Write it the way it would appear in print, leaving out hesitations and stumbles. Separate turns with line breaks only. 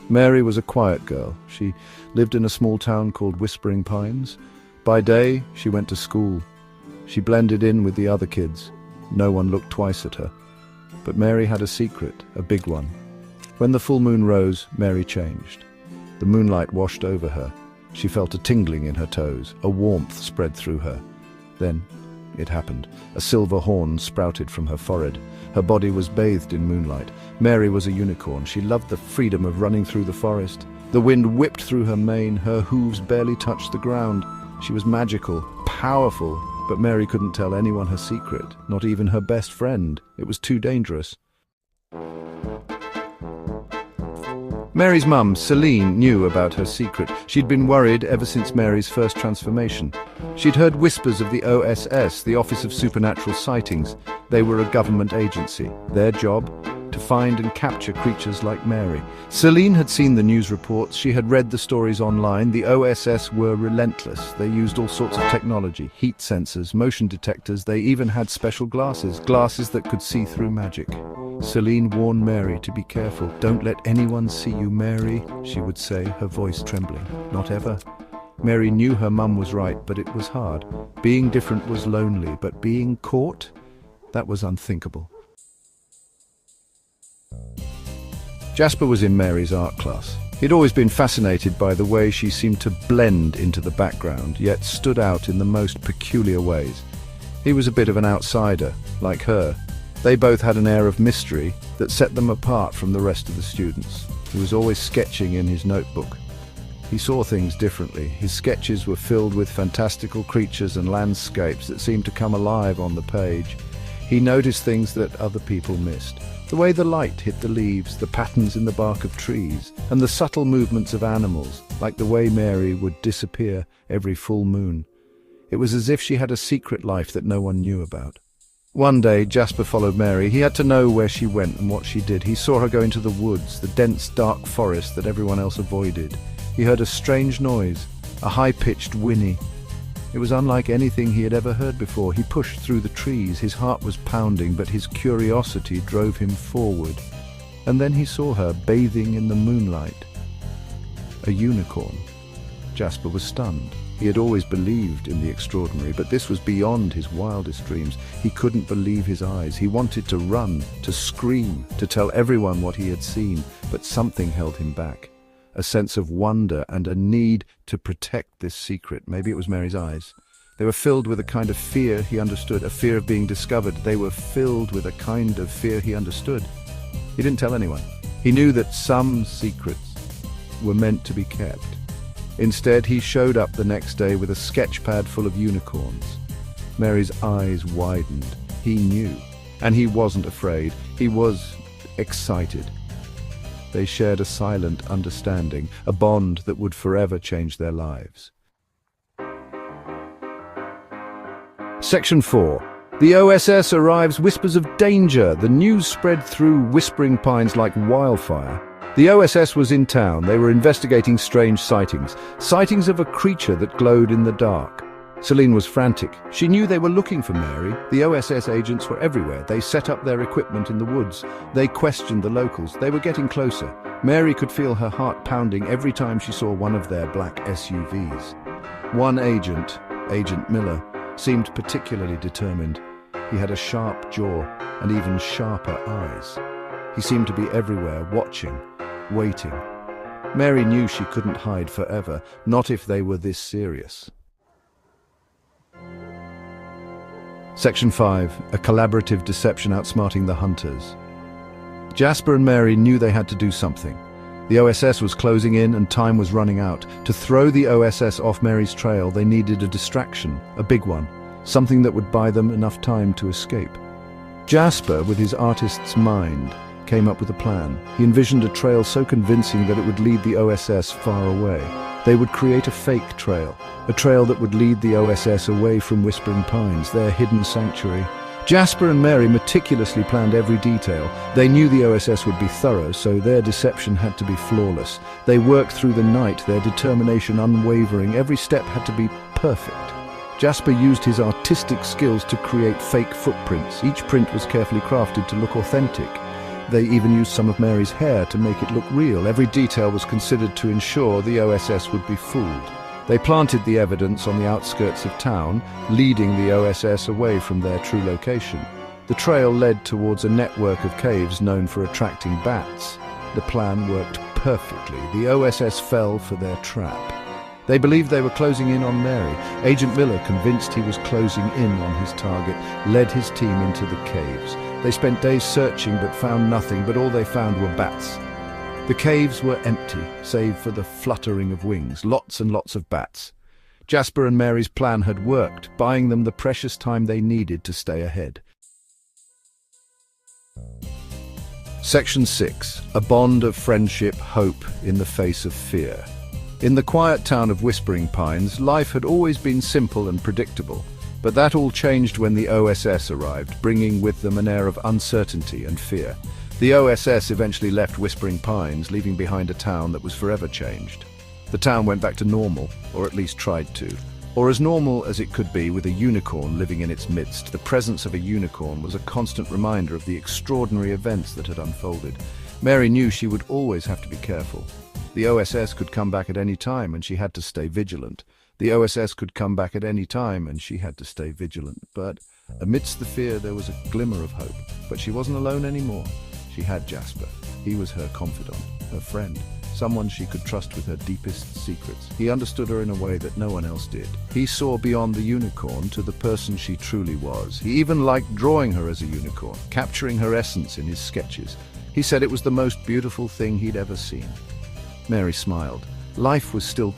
Mary was a quiet girl. She lived in a small town called Whispering Pines. By day, she went to school. She blended in with the other kids. No one looked twice at her. But Mary had a secret, a big one. When the full moon rose, Mary changed. The moonlight washed over her. She felt a tingling in her toes. A warmth spread through her. Then it happened. A silver horn sprouted from her forehead. Her body was bathed in moonlight. Mary was a unicorn. She loved the freedom of running through the forest. The wind whipped through her mane. Her hooves barely touched the ground. She was magical, powerful, but Mary couldn't tell anyone her secret, not even her best friend. It was too dangerous. Mary's mum, Celine, knew about her secret. She'd been worried ever since Mary's first transformation. She'd heard whispers of the OSS, the Office of Supernatural Sightings. They were a government agency. Their job? To find and capture creatures like Mary. Celine had seen the news reports. She had read the stories online. The OSS were relentless. They used all sorts of technology, heat sensors, motion detectors. They even had special glasses that could see through magic. Celine warned Mary to be careful. "Don't let anyone see you, Mary," she would say, her voice trembling. "Not ever." Mary knew her mum was right, but it was hard. Being different was lonely, but being caught? That was unthinkable. Jasper was in Mary's art class. He'd always been fascinated by the way she seemed to blend into the background, yet stood out in the most peculiar ways. He was a bit of an outsider, like her. They both had an air of mystery that set them apart from the rest of the students. He was always sketching in his notebook. He saw things differently. His sketches were filled with fantastical creatures and landscapes that seemed to come alive on the page. He noticed things that other people missed. The way the light hit the leaves, the patterns in the bark of trees, and the subtle movements of animals, like the way Mary would disappear every full moon. It was as if she had a secret life that no one knew about. One day, Jasper followed Mary. He had to know where she went and what she did. He saw her go into the woods, the dense, dark forest that everyone else avoided. He heard a strange noise, a high-pitched whinny. It was unlike anything he had ever heard before. He pushed through the trees. His heart was pounding, but his curiosity drove him forward. And then he saw her bathing in the moonlight. A unicorn. Jasper was stunned. He had always believed in the extraordinary, but this was beyond his wildest dreams. He couldn't believe his eyes. He wanted to run, to scream, to tell everyone what he had seen, but something held him back. A sense of wonder and a need to protect this secret. Maybe it was Mary's eyes. They were filled with a kind of fear he understood, a fear of being discovered. They were filled with a kind of fear he understood. He didn't tell anyone. He knew that some secrets were meant to be kept. Instead, he showed up the next day with a sketch pad full of unicorns. Mary's eyes widened. He knew. And he wasn't afraid. He was excited. They shared a silent understanding, a bond that would forever change their lives. Section 4. The OSS arrives. Whispers of danger. The news spread through Whispering Pines like wildfire. The OSS was in town. They were investigating strange sightings. Sightings of a creature that glowed in the dark. Celine was frantic. She knew they were looking for Mary. The OSS agents were everywhere. They set up their equipment in the woods. They questioned the locals. They were getting closer. Mary could feel her heart pounding every time she saw one of their black SUVs. One agent, Agent Miller, seemed particularly determined. He had a sharp jaw and even sharper eyes. He seemed to be everywhere, watching, waiting. Mary knew she couldn't hide forever, not if they were this serious. Section 5. A collaborative deception outsmarting the hunters. Jasper and Mary knew they had to do something. The OSS was closing in and time was running out. To throw the OSS off Mary's trail, they needed a distraction, a big one, something that would buy them enough time to escape. Jasper, with his artist's mind, came up with a plan. He envisioned a trail so convincing that it would lead the OSS far away. They would create a fake trail, a trail that would lead the OSS away from Whispering Pines, their hidden sanctuary. Jasper and Mary meticulously planned every detail. They knew the OSS would be thorough, so their deception had to be flawless. They worked through the night, their determination unwavering. Every step had to be perfect. Jasper used his artistic skills to create fake footprints. Each print was carefully crafted to look authentic. They even used some of Mary's hair to make it look real. Every detail was considered to ensure the OSS would be fooled. They planted the evidence on the outskirts of town, leading the OSS away from their true location. The trail led towards a network of caves known for attracting bats. The plan worked perfectly. The OSS fell for their trap. They believed they were closing in on Mary. Agent Miller, convinced he was closing in on his target, led his team into the caves. They spent days searching but found nothing, but all they found were bats. The caves were empty, save for the fluttering of wings, lots and lots of bats. Jasper and Mary's plan had worked, buying them the precious time they needed to stay ahead. Section 6. A bond of friendship, hope in the face of fear. In the quiet town of Whispering Pines, life had always been simple and predictable, but that all changed when the OSS arrived, bringing with them an air of uncertainty and fear. The OSS eventually left Whispering Pines, leaving behind a town that was forever changed. The town went back to normal, or at least tried to. Or as normal as it could be with a unicorn living in its midst. The presence of a unicorn was a constant reminder of the extraordinary events that had unfolded. Mary knew she would always have to be careful. The OSS could come back at any time and she had to stay vigilant. The OSS could come back at any time and she had to stay vigilant. But amidst the fear there was a glimmer of hope. But she wasn't alone anymore. She had Jasper. He was her confidant, her friend, someone she could trust with her deepest secrets. He understood her in a way that no one else did. He saw beyond the unicorn to the person she truly was. He even liked drawing her as a unicorn, capturing her essence in his sketches. He said it was the most beautiful thing he'd ever seen. Mary smiled. Life was still